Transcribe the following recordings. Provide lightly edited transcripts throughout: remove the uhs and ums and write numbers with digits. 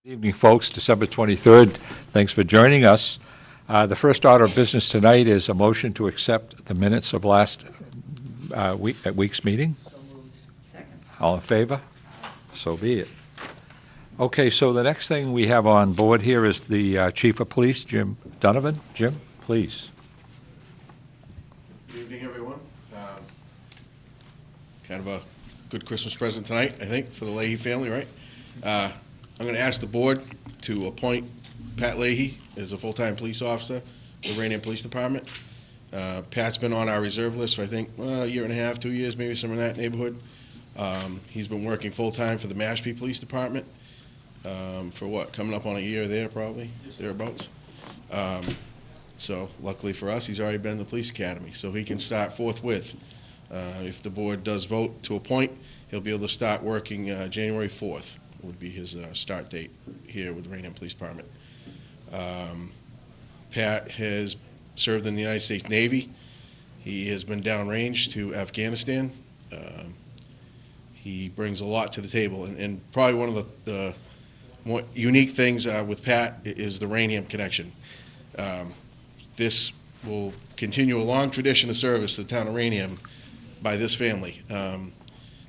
Good evening, folks. December 23rd. Thanks for joining us. The first order of business tonight is a motion to accept the minutes of last week's meeting. So moved. Second. All in favor? So be it. Okay, so the next thing we have on board here is the Chief of Police, Jim Donovan. Jim, please. Good evening, everyone. Kind of a good Christmas present tonight, I think, for the Leahy family, right? I'm going to ask the board to appoint Pat Leahy as a full-time police officer with the Raynham Police Department. Pat's been on our reserve list for, I think, a year and a half, 2 years, maybe somewhere in that neighborhood. He's been working full-time for the Mashpee Police Department for what, coming up on a year there, probably, thereabouts. So luckily for us, he's already been in the police academy, so he can start forthwith. If the board does vote to appoint, he'll be able to start working January 4th would be his start date here with the Raynham Police Department. Pat has served in the United States Navy. He has been downrange to Afghanistan. He brings a lot to the table, and probably one of the more unique things with Pat is the Raynham connection. This will continue a long tradition of service to the town of Raynham by this family.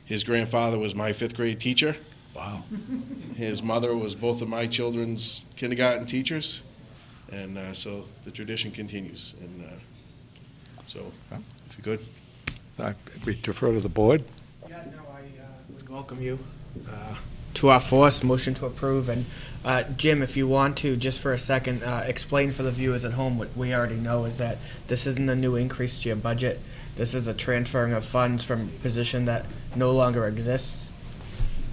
His grandfather was my 5th grade teacher. Wow. His mother was both of my children's kindergarten teachers, and so the tradition continues. And so, if you could. We defer to the board. Yeah, no, I would welcome you to our force. Motion to approve. And Jim, if you want to, just for a second, explain for the viewers at home what we already know is that this isn't a new increase to your budget. This is a transferring of funds from a position that no longer exists.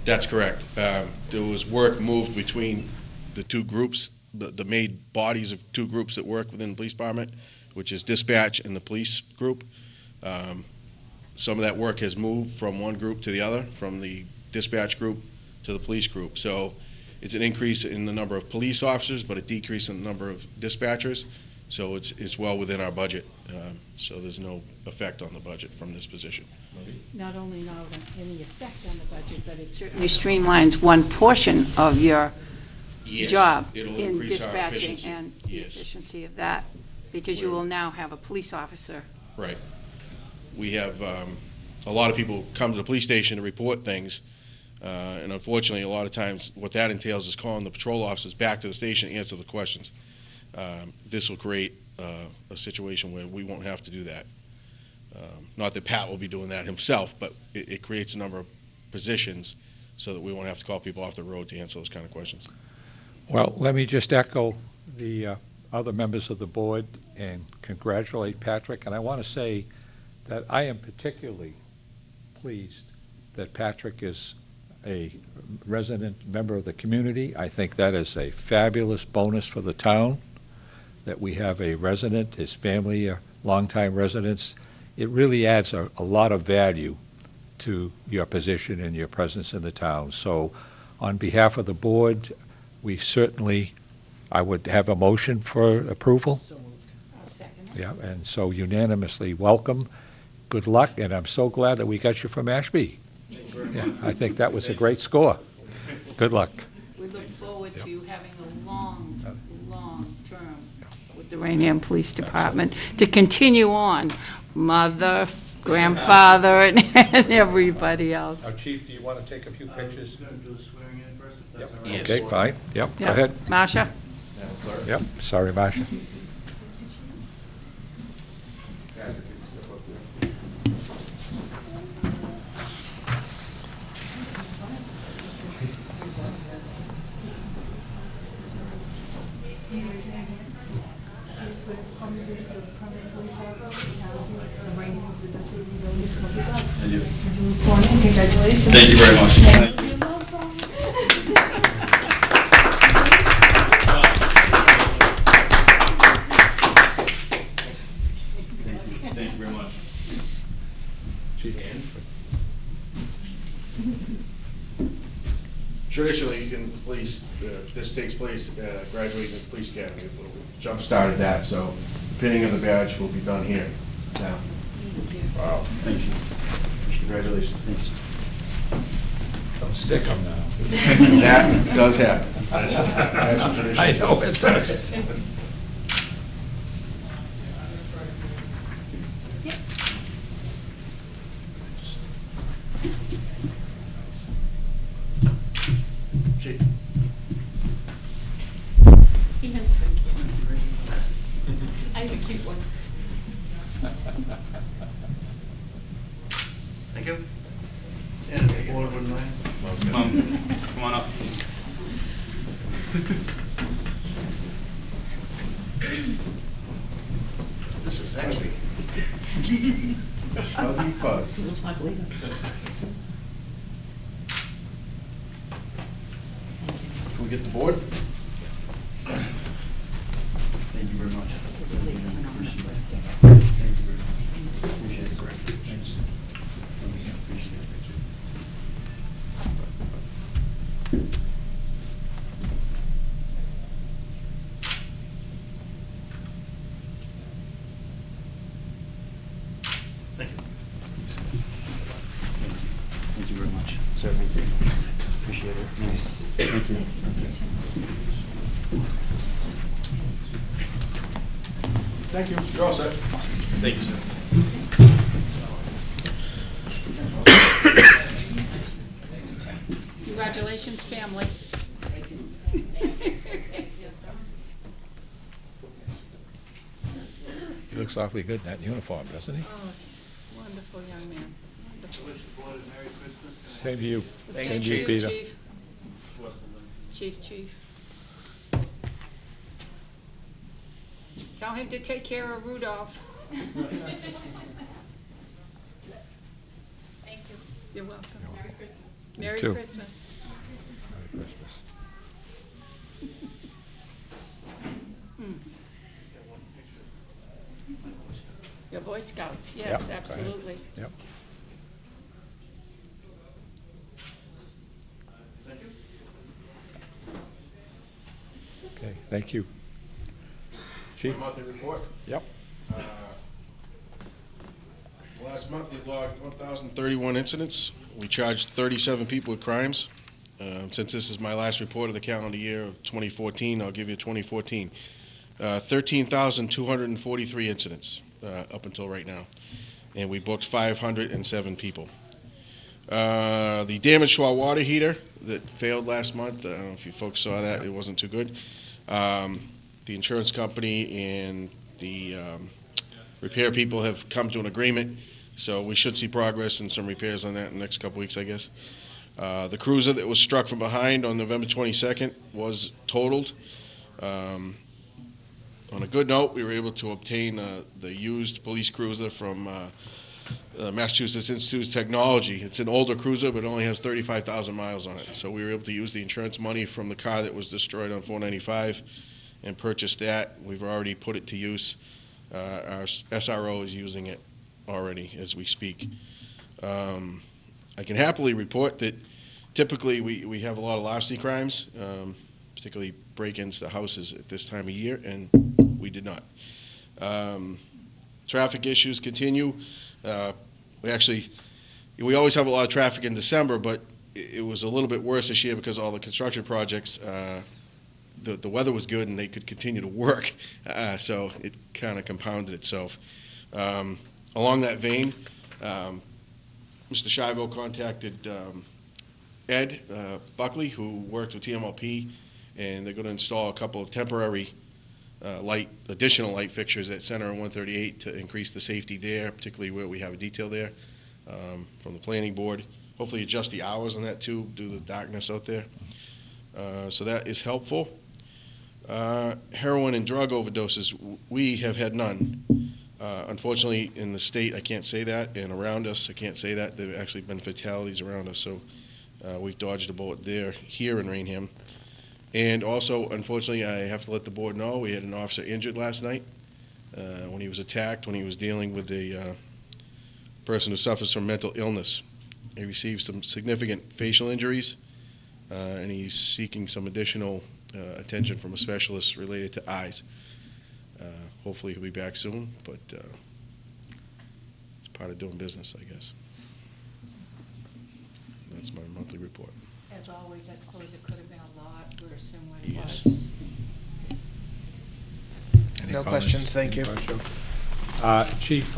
That's correct. There was work moved between the two groups, the main bodies of two groups that work within the police department, which is dispatch and the police group. Some of that work has moved from one group to the other, from the dispatch group to the police group. So it's an increase in the number of police officers, but a decrease in the number of dispatchers. So it's well within our budget. So there's no effect on the budget from this position. Not only not any effect on the budget, but it certainly streamlines one portion of your job It'll in increase our dispatching efficiency. and the Yes. efficiency of that, because you will now have a police officer. Right. We have a lot of people come to the police station to report things, and unfortunately, a lot of times what that entails is calling the patrol officers back to the station to answer the questions. This will create a situation where we won't have to do that. Not that Pat will be doing that himself, but it creates a number of positions so that we won't have to call people off the road to answer those kind of questions. Well, let me just echo the other members of the board and congratulate Patrick. And I want to say that I am particularly pleased that Patrick is a resident member of the community. I think that is a fabulous bonus for the town, that we have a resident, his family are longtime residents. It really adds a lot of value to your position and your presence in the town. So on behalf of the board, I would have a motion for approval. So moved. I'll second it. Yeah, and so unanimously welcome. Good luck, and I'm so glad that we got you from Mashpee. Yeah, I think that was a great score. Good luck. We look forward to you having a long term with the Raynham Police Department to continue on. Mother, grandfather, and everybody else. Chief, do you want to take a few pictures? Going to do the swearing in first, if that's all right? Yes. Okay, fine. Yep, go Yeah. ahead. Marcia? Madam Clerk? Yep, sorry, Marcia. Congratulations. Thank you very much. Thank you very much. Traditionally, in the police, this takes place graduating in the police academy. We jump started that, so pinning of the badge will be done here now. Wow. Thank you. Congratulations. Thanks. Don't stick them now. That does happen. That's a tradition. I know it does. Chief. He has a good one. I have a cute one. Thank you. And the board wouldn't mind? Come on up. This is actually fuzzy fuzz. Can we get the board? Thank you very much. Thank you. Thank you very much. Sir, thank you. Appreciate it. Nice. Thank you. Thank you. You're all set. Thank you, sir. Congratulations, family. He looks awfully good in that uniform, doesn't he? Oh, wonderful young man. Wonderful. Wish the board a Merry Christmas. Same to you. Thanks, Same to you, Chief. Peter. Chief. Tell him to take care of Rudolph. Thank you. You're welcome. Merry too. Christmas. Merry Christmas. Your Boy Scouts, Yep, yes, go ahead. absolutely. Yep. Thank you. Okay, thank you. Chief? Monthly report. Yep. Last month, we logged 1,031 incidents. We charged 37 people with crimes. Since this is my last report of the calendar year of 2014, I'll give you 2014. 13,243 incidents up until right now. And we booked 507 people. The damage to our water heater that failed last month, I don't know if you folks saw that, it wasn't too good. The insurance company and the repair people have come to an agreement, so we should see progress and some repairs on that in the next couple weeks, I guess. The cruiser that was struck from behind on November 22nd was totaled. On a good note, we were able to obtain the used police cruiser from Massachusetts Institute of Technology. It's an older cruiser, but it only has 35,000 miles on it. So we were able to use the insurance money from the car that was destroyed on 495 and purchase that. We've already put it to use. Our SRO is using it already as we speak. I can happily report that typically we have a lot of larceny crimes, particularly break-ins to houses at this time of year, and we did not. Traffic issues continue. We always have a lot of traffic in December, but it was a little bit worse this year because all the construction projects, the weather was good and they could continue to work, so it kind of compounded itself. Along that vein, Mr. Shivo contacted Ed Buckley, who worked with TMLP, and they're going to install a couple of temporary additional light fixtures at Center and 138 to increase the safety there, particularly where we have a detail there from the planning board. Hopefully adjust the hours on that too, due to the darkness out there. So that is helpful. Heroin and drug overdoses, we have had none. Unfortunately, in the state, I can't say that, and around us, I can't say that. There have actually been fatalities around us, so we've dodged a bullet there, here in Raynham. And also, unfortunately, I have to let the board know, we had an officer injured last night when he was attacked, when he was dealing with a person who suffers from mental illness. He received some significant facial injuries, and he's seeking some additional attention from a specialist related to eyes. Hopefully he'll be back soon, but it's part of doing business, I guess. That's my monthly report. As always, I suppose it could have been a lot worse than what it Yes. was. Any No comments? questions, thank you. Any questions? Chief,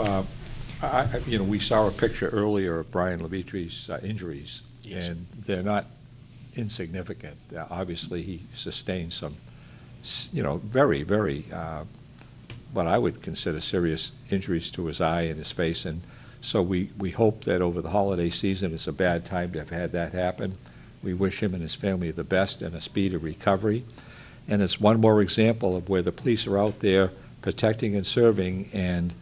we saw a picture earlier of Brian Levitri's injuries, Yes. and they're not insignificant. Obviously, he sustained some, very, very, what I would consider serious injuries to his eye and his face, and so we hope that over the holiday season, it's a bad time to have had that happen. We wish him and his family the best and a speedy recovery. And it's one more example of where the police are out there protecting and serving, and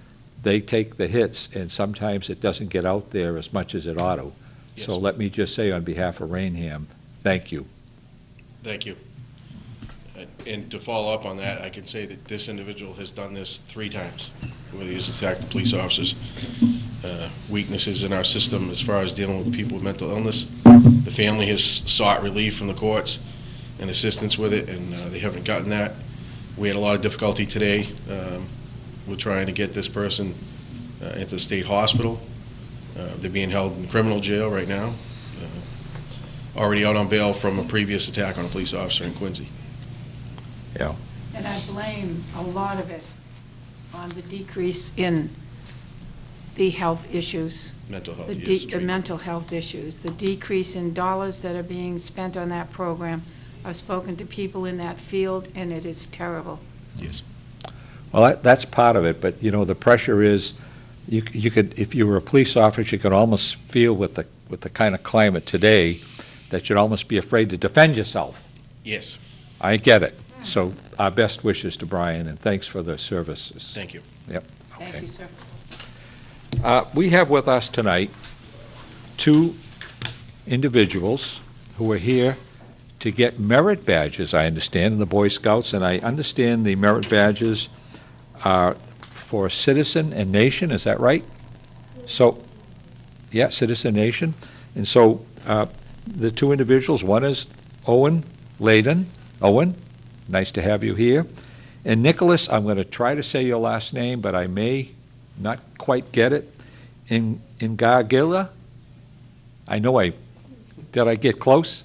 they take the hits, and sometimes it doesn't get out there as much as it ought to. So Yes. let me just say on behalf of Raynham, thank you. Thank you. And to follow up on that, I can say that this individual has done this 3 times, where he has attacked the police officers. Weaknesses in our system as far as dealing with people with mental illness. The family has sought relief from the courts and assistance with it, and they haven't gotten that. We had a lot of difficulty today. We're trying to get this person into the state hospital. They're being held in criminal jail right now. Already out on bail from a previous attack on a police officer in Quincy. Yeah. And I blame a lot of it on the decrease in the health issues. Mental health, The yes. the mental health issues, the decrease in dollars that are being spent on that program. I've spoken to people in that field, and it is terrible. Yes. Well, that's part of it, but, the pressure is, you could, if you were a police officer, you could almost feel with the kind of climate today that you'd almost be afraid to defend yourself. Yes. I get it. So our best wishes to Brian, and thanks for the services. Thank you. Yep. Thank Okay. you, sir. We have with us tonight 2 individuals who are here to get merit badges, I understand, in the Boy Scouts, and I understand the merit badges are for Citizen and Nation, is that right? So, yeah, Citizen Nation. And so the 2 individuals, one is Owen Layden. Owen, nice to have you here. And Nicholas, I'm going to try to say your last name, but I may not quite get it. Ingagila? Did I get close?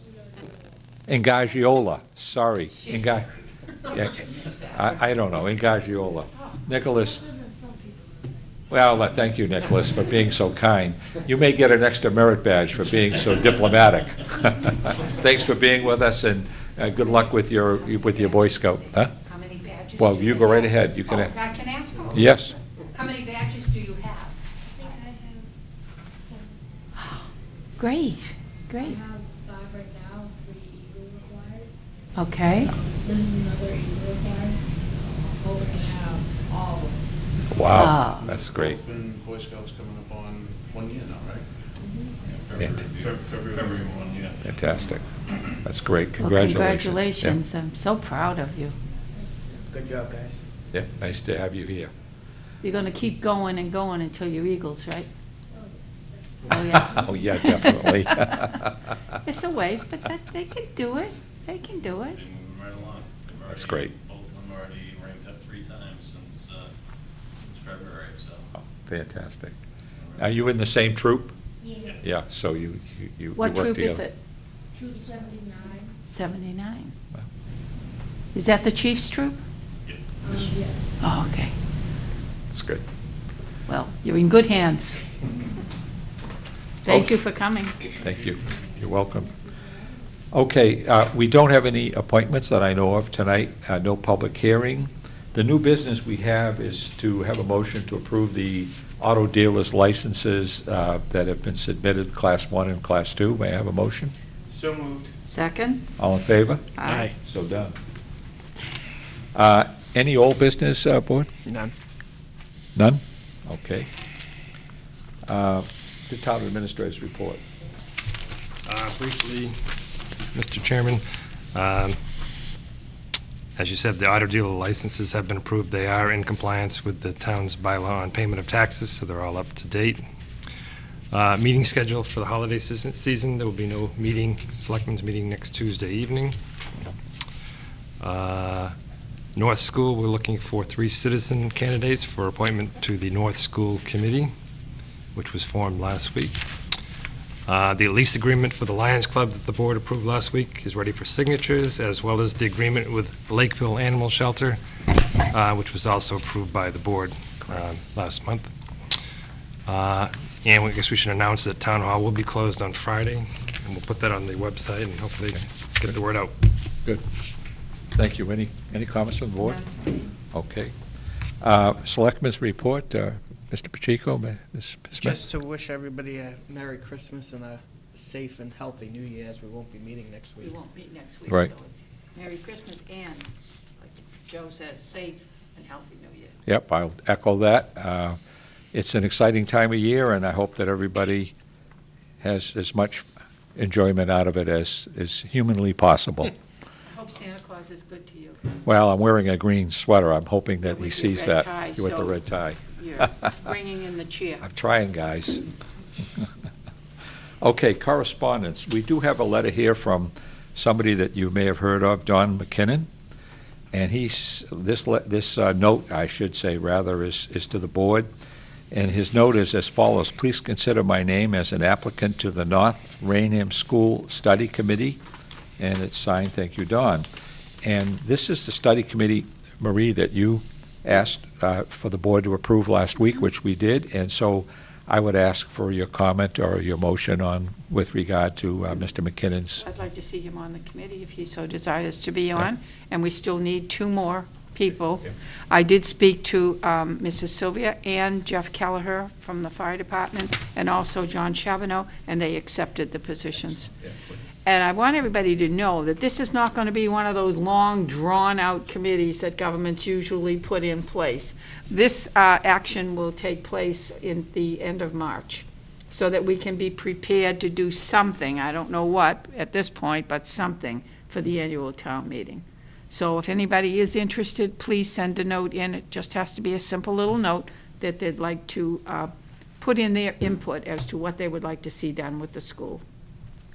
Ingagiola, sorry. Yeah, I don't know, Ingagiola. Nicholas, well, thank you, Nicholas, for being so kind. You may get an extra merit badge for being so diplomatic. Thanks for being with us, and good luck with your Boy Scout. Huh? How many badges? Well, do you go right ahead. You Oh, can. I can ask them? Yes. How many badges do you have? Great, great. I have 5 right now, 3 Eagle required. Okay. This is another Eagle required, so I'm hoping to have all of them. Wow, that's great. Open Boy Scouts coming up on 1 year now, right? February 1, yeah. Fantastic. That's great. Well, Congratulations. congratulations. I'm so proud of you. Good job, guys. Yeah, nice to have you here. You're going to keep going and going until you're Eagles, right? Oh, Oh, yeah. Oh, yeah, definitely. It's a ways, but they can do it. They can do it. Moving right along. They've That's already- great. Both of them already ranked up 3 times since February, so. Oh, fantastic. Are you in the same troop? Yes. Yeah, so you What work troop is together. it? Troop 79. 79. Wow. Is that the chief's troop? Yeah. Yes. Oh, okay. That's good. Well, you're in good hands. Thank Okay. you for coming. Thank you. You're welcome. Okay, we don't have any appointments that I know of tonight, no public hearing. The new business we have is to have a motion to approve the auto dealers' licenses that have been submitted, Class 1 and Class 2. May I have a motion? So moved. Second? All in favor? Aye. So done. Any old business, Board? None. None? Okay. The town administrator's report. Briefly, Mr. Chairman, as you said, the auto dealer licenses have been approved. They are in compliance with the town's bylaw on payment of taxes, so they're all up to date. Meeting schedule for the holiday season, there will be no meeting, Selectmen's meeting next Tuesday evening. North School, we're looking for 3 citizen candidates for appointment to the North School Committee, which was formed last week. The lease agreement for the Lions Club that the board approved last week is ready for signatures, as well as the agreement with Lakeville Animal Shelter, which was also approved by the board last month. And I guess we should announce that Town Hall will be closed on Friday, and we'll put that on the website and hopefully get the word out. Good. Thank you. Any comments from the board? Okay. Selectmen's report, Mr. Pacheco, Ms. Smith? Just to wish everybody a Merry Christmas and a safe and healthy New Year, as we won't be meeting next We week. won't meet next week, Right. so it's Merry Christmas and, like Joe says, safe and healthy New Year. Yep, I'll echo that. It's an exciting time of year, and I hope that everybody has as much enjoyment out of it as is humanly possible. I hope Santa Claus is good to you. Well, I'm wearing a green sweater. I'm hoping that he With your sees red that. tie, With the so- red tie. You're bringing in the cheer. I'm trying, guys. Okay, correspondence. We do have a letter here from somebody that you may have heard of, Don McKinnon. And this note, I should say, rather, is to the board. And his note is as follows: please consider my name as an applicant to the North Raynham School Study Committee. And it's signed, thank you, Don. And this is the study committee, Marie, that you asked for the board to approve last week, which we did. And so I would ask for your comment or your motion on, with regard to Mr. McKinnon's. I'd like to see him on the committee if he so desires to be on, and we still need 2 more people. Yeah. I did speak to Mrs. Sylvia and Jeff Kelleher from the fire department, and also John Chabonneau, and they accepted the positions. And I want everybody to know that this is not going to be one of those long, drawn-out committees that governments usually put in place. This action will take place in the end of March, so that we can be prepared to do something, I don't know what at this point, but something for the annual town meeting. So if anybody is interested, please send a note in. It just has to be a simple little note that they'd like to put in their input as to what they would like to see done with the school.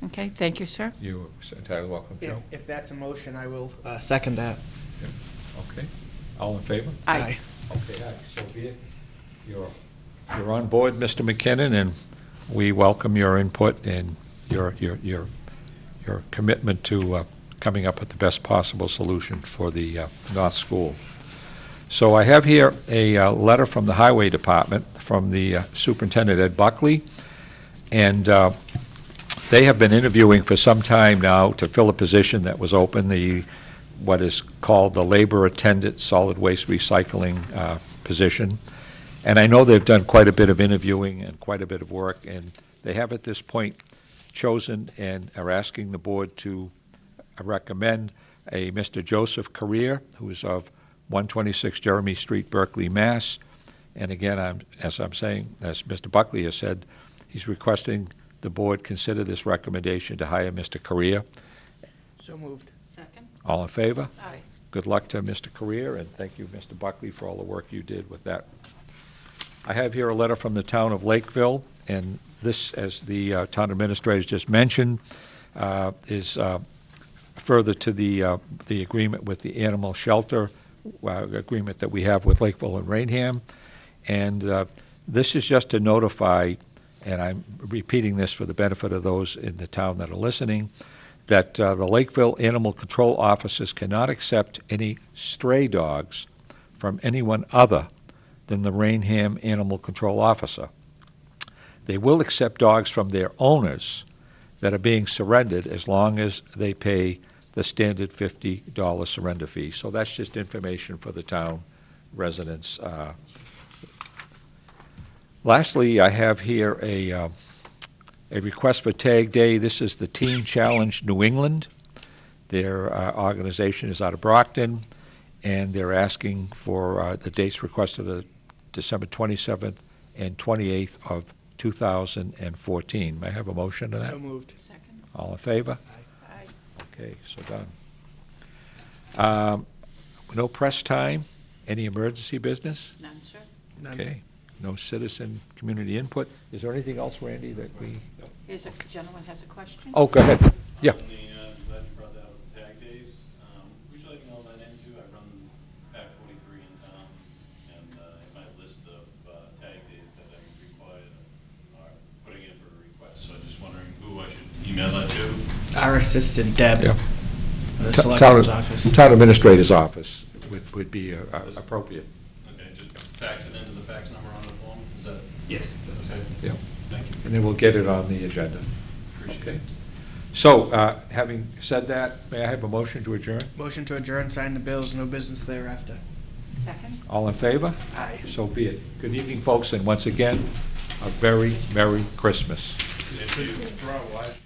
Okay, thank you, sir. You're entirely welcome, Joe. If that's a motion, I will second that. Okay. All in favor? Aye. Okay, aye, so be it. You're on board, Mr. McKinnon, and we welcome your input and your commitment to coming up with the best possible solution for the North School. So I have here a letter from the Highway Department from the Superintendent Ed Buckley, and they have been interviewing for some time now to fill a position that was open, what is called the labor attendant solid waste recycling position. And I know they've done quite a bit of interviewing and quite a bit of work, and they have at this point chosen and are asking the board to recommend a Mr. Joseph Carrier, who is of 126 Jeremy Street, Berkeley, Mass. And again, as Mr. Buckley has said, he's requesting the board consider this recommendation to hire Mr. Carrier. So moved. Second? All in favor? Aye. Good luck to Mr. Carrier, and thank you, Mr. Buckley, for all the work you did with that. I have here a letter from the town of Lakeville, and this, as the town administrator just mentioned, is further to the agreement with the animal shelter agreement that we have with Lakeville and Raynham. And this is just to notify, and I'm repeating this for the benefit of those in the town that are listening, that the Lakeville Animal Control officers cannot accept any stray dogs from anyone other than the Raynham Animal Control officer. They will accept dogs from their owners that are being surrendered as long as they pay the standard $50 surrender fee. So that's just information for the town residents. Lastly, I have here a request for Tag Day. This is the Teen Challenge New England. Their organization is out of Brockton, and they're asking for the dates requested of December 27th and 28th of 2014. May I have a motion to that? So moved. Second? All in favor? Aye. Okay, so done. No press time? Any emergency business? None, sir? None. Okay, no citizen community input. Is there anything else, Randy, that we? Here's a gentleman has a question. Oh, go ahead. Yeah. On the, glad you brought that up with the tag days. We should let you know that into. I run Pack 43 in town, and in my list of tag days that I'm required are putting in for a request. So I'm just wondering Our assistant, Deb, Yeah. in the Town- selectman's office. Town administrator's office would be appropriate. Okay, just fax it into the fax number on the form, is that? Yes, that's Okay, Yeah. thank you. And then we'll get it on the agenda. Appreciate Okay. it. So, having said that, may I have a motion to adjourn? Motion to adjourn, sign the bills, no business thereafter. Second? All in favor? Aye. So be it. Good evening, folks, and once again, a very Merry Christmas. If you throw out live.